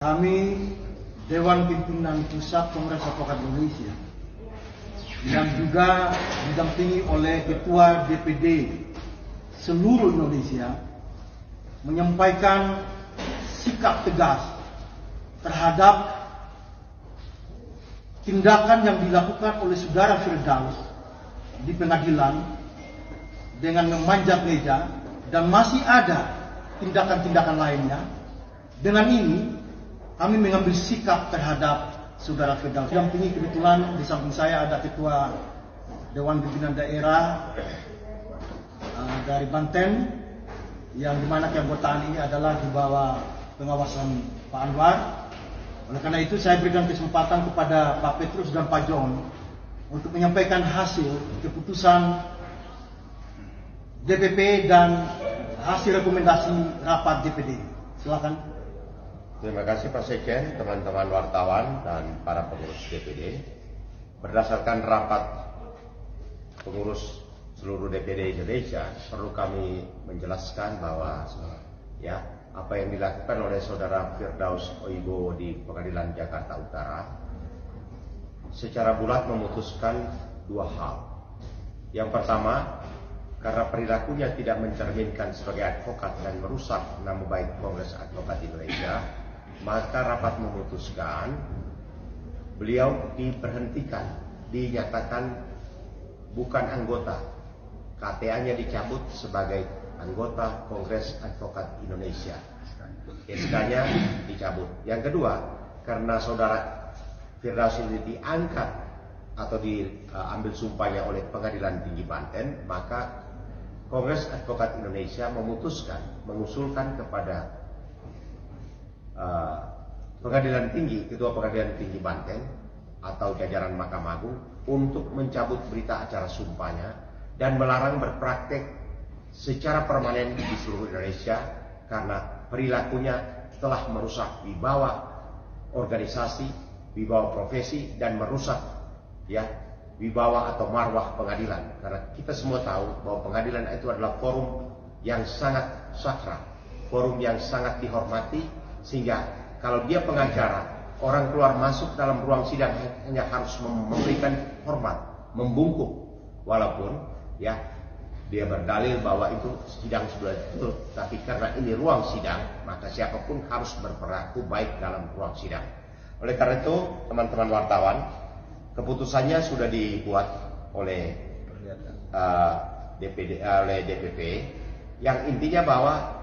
Kami Dewan Pimpinan Pusat Kongres Advokat Indonesia yang juga didampingi oleh Ketua DPD seluruh Indonesia menyampaikan sikap tegas terhadap tindakan yang dilakukan oleh Saudara Firdaus di pengadilan dengan memanjat meja, dan masih ada tindakan-tindakan lainnya. Dengan ini kami mengambil sikap terhadap Saudara Firdaus. Dampingi kebetulan di samping saya ada Ketua Dewan Pimpinan Daerah dari Banten, yang dimana keanggotaan ini adalah di bawah pengawasan Pak Anwar. Oleh karena itu saya berikan kesempatan kepada Pak Petrus dan Pak John untuk menyampaikan hasil keputusan DPP dan hasil rekomendasi rapat DPD. Silakan. Terima kasih Pak Sekjen, teman-teman wartawan dan para pengurus DPD. Berdasarkan rapat pengurus seluruh DPD Indonesia, perlu kami menjelaskan bahwa apa yang dilakukan oleh Saudara Firdaus Oibo di Pengadilan Jakarta Utara secara bulat memutuskan dua hal. Yang pertama, karena perilakunya tidak mencerminkan sebagai advokat dan merusak nama baik Kongres Advokat Indonesia, maka rapat memutuskan beliau diberhentikan, dinyatakan bukan anggota, KTA-nya dicabut sebagai anggota Kongres Advokat Indonesia, SK-nya dicabut. Yang kedua, karena Saudara Firdaus ini diangkat atau diambil sumpahnya oleh Pengadilan Tinggi Banten, maka Kongres Advokat Indonesia memutuskan, mengusulkan kepada Pengadilan Tinggi, Ketua Pengadilan Tinggi Banten atau jajaran Mahkamah Agung untuk mencabut berita acara sumpahnya dan melarang berpraktek secara permanen di seluruh Indonesia karena perilakunya telah merusak wibawa organisasi, wibawa profesi, dan merusak wibawa atau marwah pengadilan. Karena kita semua tahu bahwa pengadilan itu adalah forum yang sangat sakral, forum yang sangat dihormati, sehingga kalau dia pengacara, orang keluar masuk dalam ruang sidang hanya harus memberikan hormat, membungkuk, walaupun dia berdalil bahwa itu sidang sudah betul, tapi karena ini ruang sidang, maka siapapun harus berperilaku baik dalam ruang sidang. Oleh karena itu, teman-teman wartawan, keputusannya sudah dibuat oleh DPP, yang intinya bahwa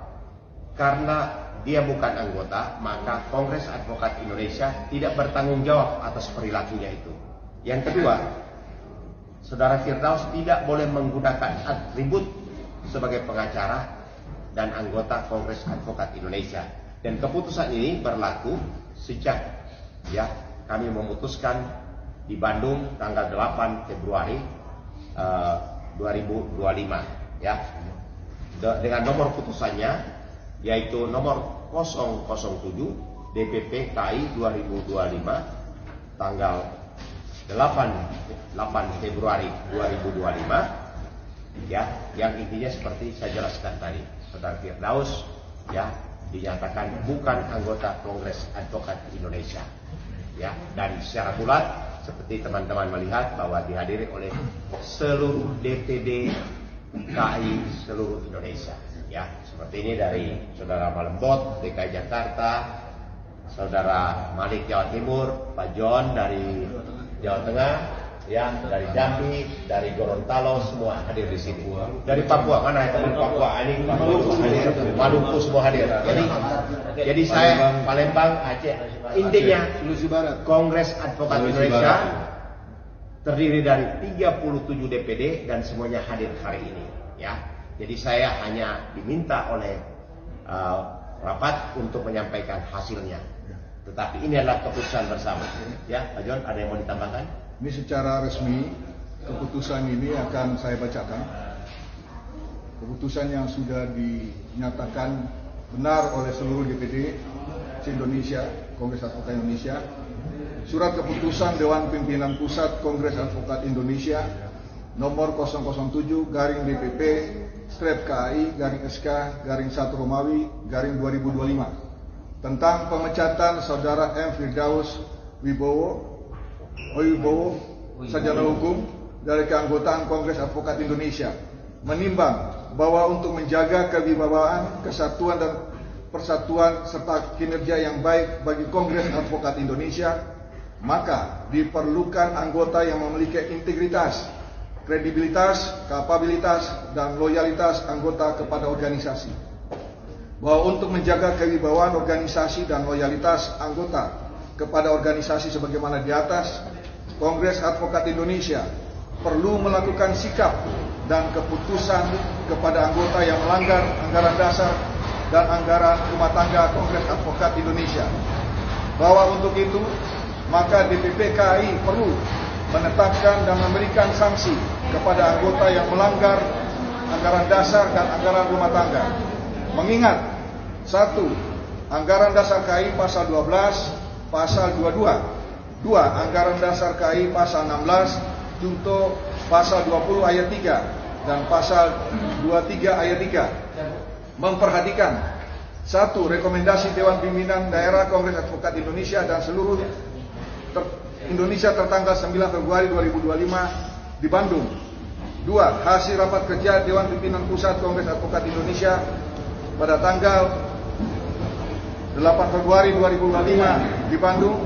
karena dia bukan anggota, maka Kongres Advokat Indonesia tidak bertanggung jawab atas perilakunya itu. Yang kedua, Saudara Firdaus tidak boleh menggunakan atribut sebagai pengacara dan anggota Kongres Advokat Indonesia. Dan keputusan ini berlaku sejak kami memutuskan di Bandung tanggal 8 Februari 2025 dengan nomor putusannya yaitu nomor 007 DPP KI 2025 tanggal 8 Februari 2025 yang intinya seperti saya jelaskan tadi. Saudara Firdaus dinyatakan bukan anggota Kongres Advokat Indonesia dan secara bulat seperti teman-teman melihat bahwa dihadiri oleh seluruh DPD KI seluruh Indonesia. Seperti ini dari Saudara Malembot DKI Jakarta, Saudara Malik Jawa Timur, Pak John dari Jawa Tengah, dari Jambi, dari Gorontalo, semua hadir di sini. Dari Papua, mana teman Papua? Ini Maluku semua hadir. Jadi saya Palembang, Aceh. Intinya Kongres Advokat Indonesia terdiri dari 37 DPD dan semuanya hadir hari ini. Jadi saya hanya diminta oleh rapat untuk menyampaikan hasilnya. Tetapi ini adalah keputusan bersama. Pak John, ada yang mau ditambahkan? Ini secara resmi keputusan ini akan saya bacakan. Keputusan yang sudah dinyatakan benar oleh seluruh DPD se-Indonesia, Kongres Advokat Indonesia. Surat keputusan Dewan Pimpinan Pusat Kongres Advokat Indonesia nomor 007/DPP /KAI/SK/1 Romawi/2025 tentang pemecatan Saudara M. Firdaus Wibowo Sarjana Hukum dari keanggotaan Kongres Advokat Indonesia, menimbang bahwa untuk menjaga kewibawaan, kesatuan dan persatuan serta kinerja yang baik bagi Kongres Advokat Indonesia, maka diperlukan anggota yang memiliki integritas, kredibilitas, kapabilitas, dan loyalitas anggota kepada organisasi. Bahwa untuk menjaga kewibawaan organisasi dan loyalitas anggota kepada organisasi sebagaimana di atas, Kongres Advokat Indonesia perlu melakukan sikap dan keputusan kepada anggota yang melanggar anggaran dasar dan anggaran rumah tangga Kongres Advokat Indonesia. Bahwa untuk itu, maka DPP KAI perlu menetapkan dan memberikan sanksi kepada anggota yang melanggar anggaran dasar dan anggaran rumah tangga. Mengingat 1. Anggaran dasar KAI pasal 12, pasal 22. 2. Anggaran dasar KAI pasal 16, junto pasal 20 ayat 3 dan pasal 23 ayat 3 memperhatikan 1. Rekomendasi Dewan Pimpinan Daerah Kongres Advokat Indonesia dan seluruh Indonesia tertanggal 9 Februari 2025 di Bandung. 2. Hasil rapat kerja Dewan Pimpinan Pusat Kongres Advokat Indonesia pada tanggal 8 Februari 2025 di Bandung.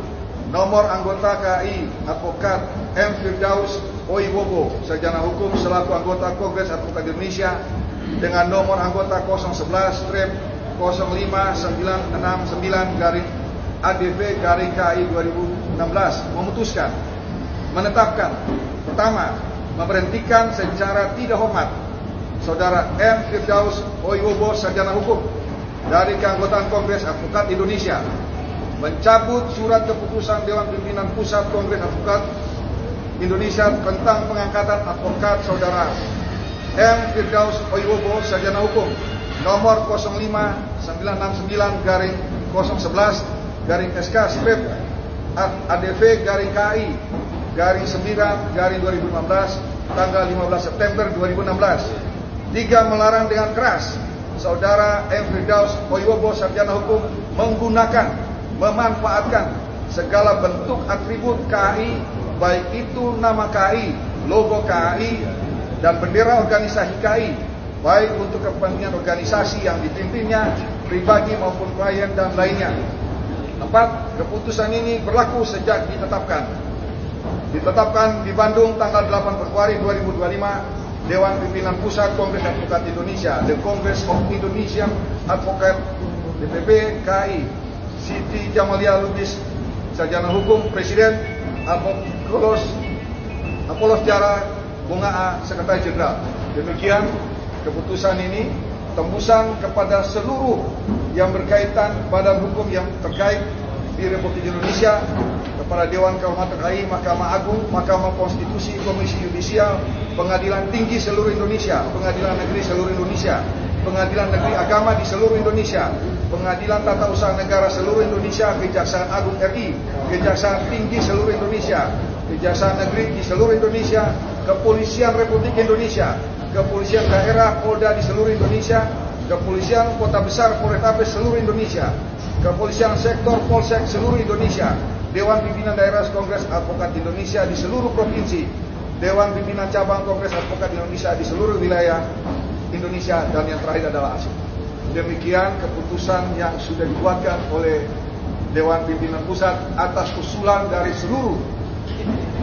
Nomor anggota KAI Advokat M. Firdaus Wibowo Sarjana Hukum selaku anggota Kongres Advokat Indonesia dengan nomor anggota 011-05969-ADV-KAI 2016 memutuskan menetapkan: pertama, memberhentikan secara tidak hormat Saudara M. Firdaus Wibowo Sarjana Hukum dari keanggotaan Kongres Advokat Indonesia, mencabut surat keputusan Dewan Pimpinan Pusat Kongres Advokat Indonesia tentang pengangkatan advokat Saudara M. Firdaus Wibowo Sarjana Hukum nomor 05969-011-SK ADV-KAI 9-2015 tanggal 15 September 2016. 3. Melarang dengan keras Saudara M. Firdaus Wibowo Sarjana Hukum menggunakan, memanfaatkan segala bentuk atribut KAI, baik itu nama KAI, logo KAI, dan bendera organisasi KAI, baik untuk kepentingan organisasi yang dipimpinnya, pribadi maupun klien dan lainnya. 4. Keputusan ini berlaku sejak ditetapkan di Bandung tanggal 8 Februari 2025. Dewan Pimpinan Pusat Kongres Advokat Indonesia, The Congress of Indonesian Advocate, DPP KAI, Siti Jamalia Lubis Sarjana Hukum, Presiden, Apolos Jara Bunga A, Sekretaris Jenderal. Demikian keputusan ini tembusan kepada seluruh yang berkaitan badan hukum yang terkait di Republik Indonesia, kepada Dewan Kehormatan KAI, Mahkamah Agung, Mahkamah Konstitusi, Komisi Yudisial, Pengadilan Tinggi seluruh Indonesia, Pengadilan Negeri seluruh Indonesia, Pengadilan Negeri Agama di seluruh Indonesia, Pengadilan Tata Usaha Negara seluruh Indonesia, Kejaksaan Agung RI, Kejaksaan Tinggi seluruh Indonesia, Kejaksaan Negeri di seluruh Indonesia, Kepolisian Republik Indonesia, Kepolisian Daerah Polda di seluruh Indonesia, Kepolisian Kota Besar Polrestabes seluruh Indonesia, Kepolisian Sektor Polsek seluruh Indonesia, Dewan Pimpinan Daerah Kongres Advokat Indonesia di seluruh provinsi, Dewan Pimpinan Cabang Kongres Advokat Indonesia di seluruh wilayah Indonesia, dan yang terakhir adalah ASEAN. Demikian keputusan yang sudah dibuatkan oleh Dewan Pimpinan Pusat atas usulan dari seluruh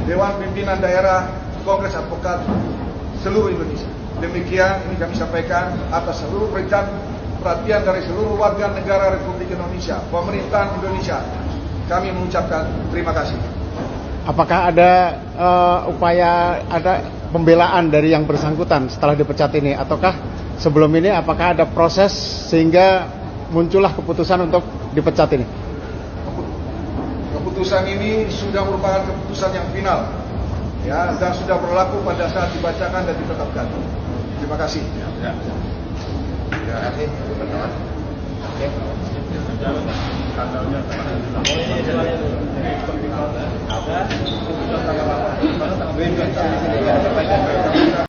Dewan Pimpinan Daerah Kongres Advokat seluruh Indonesia. Demikian ini kami sampaikan atas seluruh perhatian dari seluruh warga negara Republik Indonesia, pemerintahan Indonesia. Kami mengucapkan terima kasih. Apakah ada upaya, ada pembelaan dari yang bersangkutan setelah dipecat ini, ataukah sebelum ini apakah ada proses sehingga muncullah keputusan untuk dipecat ini? Keputusan ini sudah merupakan keputusan yang final, ya, dan sudah berlaku pada saat dibacakan dan ditetapkan. Terima kasih. Terima kasih teman-teman. Oke.